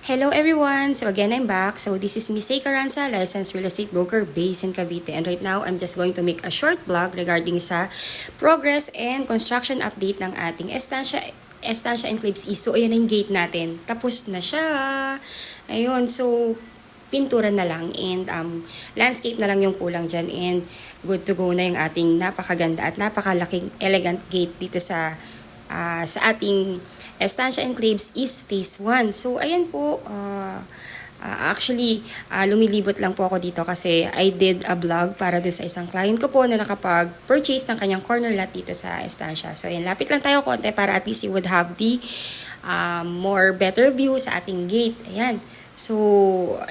Hello everyone! So again, I'm back. So this is Miss Say Caranza, licensed real estate broker based in Cavite. And right now, I'm just going to make a short vlog regarding sa progress and construction update ng ating Estancia Enclaves East. So ayan na yung gate natin. Tapos na siya. Ayun, so pintura na lang and landscape na lang yung kulang dyan. And good to go na yung ating napakaganda at napakalaking elegant gate dito sa ating Estancia Enclaves East Phase 1. So, ayan po, actually, lumilibot lang po ako dito kasi I did a vlog para doon sa isang client ko po na nakapag-purchase ng kanyang corner lot dito sa Estancia. So, ayan, lapit lang tayo konti para at least you would have the more better view sa ating gate. Ayan. So,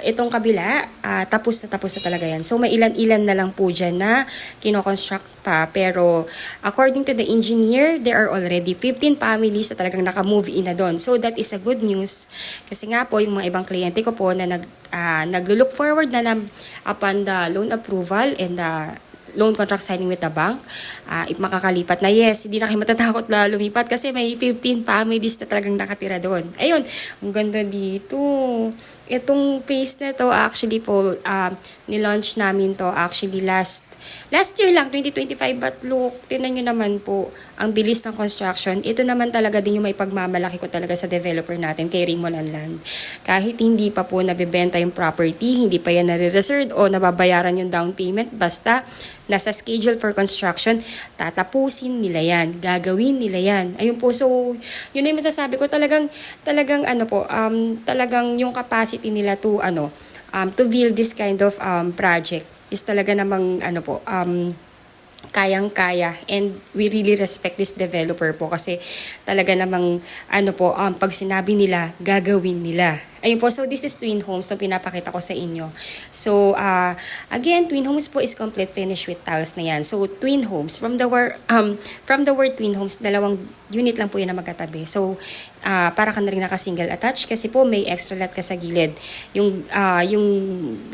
itong kabila, tapos na talaga yan. So, may ilan-ilan na lang po dyan na kinoconstruct pa. Pero, according to the engineer, there are already 15 families na talagang naka-move in na doon. So, that is a good news. Kasi nga po, yung mga ibang kliyente ko po na naglo-look forward na upon the loan approval and the loan contract signing with the bank, if makakalipat na, yes, hindi na kayo matatakot na lumipat kasi may 15 families na talagang nakatira doon. Ayun, ang ganda dito. Itong phase na to, actually po, nilaunch namin to actually last year lang, 2025, but look, tinan nyo naman po, ang bilis ng construction. Ito naman talaga din yung may pagmamalaki ko talaga sa developer natin, kay Raymond Land. Kahit hindi pa po nabibenta yung property, hindi pa yan nare-reserve o nababayaran yung down payment, basta nasa schedule for construction, tatapusin nila yan, gagawin nila yan. Ayun po, so, yun na yung masasabi ko, talagang yung capacity nila to build this kind of project is talaga namang kayang-kaya, and we really respect this developer po kasi talaga namang pag sinabi nila, gagawin nila. Ayun po, so this is Twin Homes na pinapakita ko sa inyo. So, again, Twin Homes po is complete finish with tiles na yan. So, Twin Homes, from the word Twin Homes, dalawang unit lang po yan na magkatabi. So, para ka na rin naka-single attached kasi po may extra lot ka sa gilid. Yung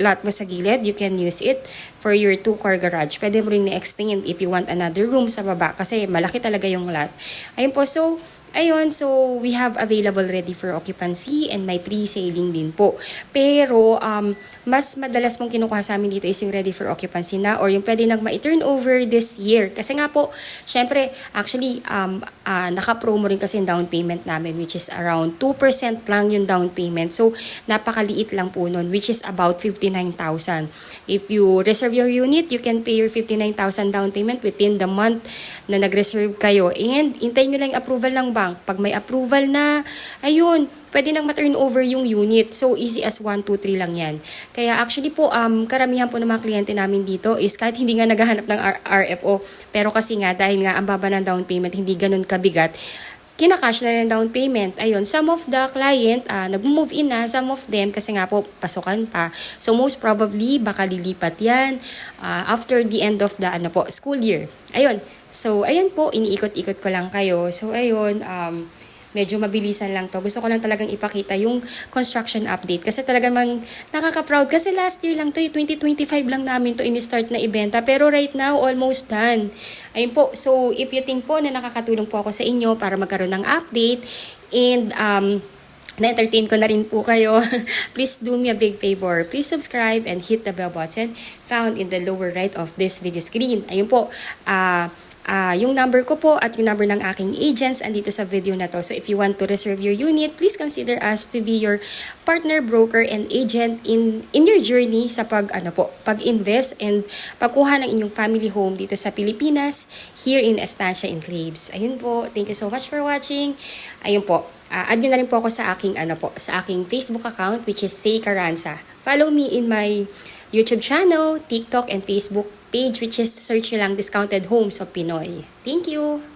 lot mo sa gilid, you can use it for your 2-car garage. Pwede mo rin i-extend if you want another room sa baba kasi malaki talaga yung lot. Ayun po, so, so we have available ready for occupancy and may pre-sailing din po. Pero, mas madalas mong kinukuha sa amin dito is yung ready for occupancy na or yung pwede nag-ma-turn over this year. Kasi nga po, syempre, actually, naka-promo rin kasi yung down payment namin which is around 2% lang yung down payment. So, napakaliit lang po nun which is about 59,000. If you reserve your unit, you can pay your 59,000 down payment within the month na nag-reserve kayo. And, hintayin nyo lang yung approval ng bank. Pag may approval na, ayun, pwede nang ma-turn over yung unit. So, easy as 1, 2, 3 lang yan. Kaya actually po, karamihan po ng mga kliyente namin dito is kahit hindi nga naghahanap ng RFO, pero kasi nga, dahil nga ang baba ng down payment, hindi ganun kabigat, kinakash na rin down payment. Ayun, some of the client, nag-move in na, some of them, kasi nga po, pasukan pa. So, most probably, baka lilipat yan after the end of the school year. Ayun. So, ayan po, iniikot-ikot ko lang kayo. So, ayun, medyo mabilisan lang to. Gusto ko lang talagang ipakita yung construction update. Kasi talagang nakaka-proud. Kasi last year lang to, 2025 lang namin to in-start na ibenta. Pero right now, almost done. Ayun po, so if you think po na nakakatulong po ako sa inyo para magkaroon ng update and na-entertain ko na rin po kayo, please do me a big favor. Please subscribe and hit the bell button found in the lower right of this video screen. Ayun po, yung number ko po at yung number ng aking agents andito sa video na to. So if you want to reserve your unit, please consider us to be your partner, broker, and agent in your journey sa pag-invest and pagkuha ng inyong family home dito sa Pilipinas, here in Estancia Enclaves. Ayun po, thank you so much for watching. Ayun po, add nyo na rin po ako sa aking sa aking Facebook account which is Say Caranza. Follow me in my YouTube channel, TikTok, and Facebook page which is search nyo lang Discounted Homes of Pinoy. Thank you!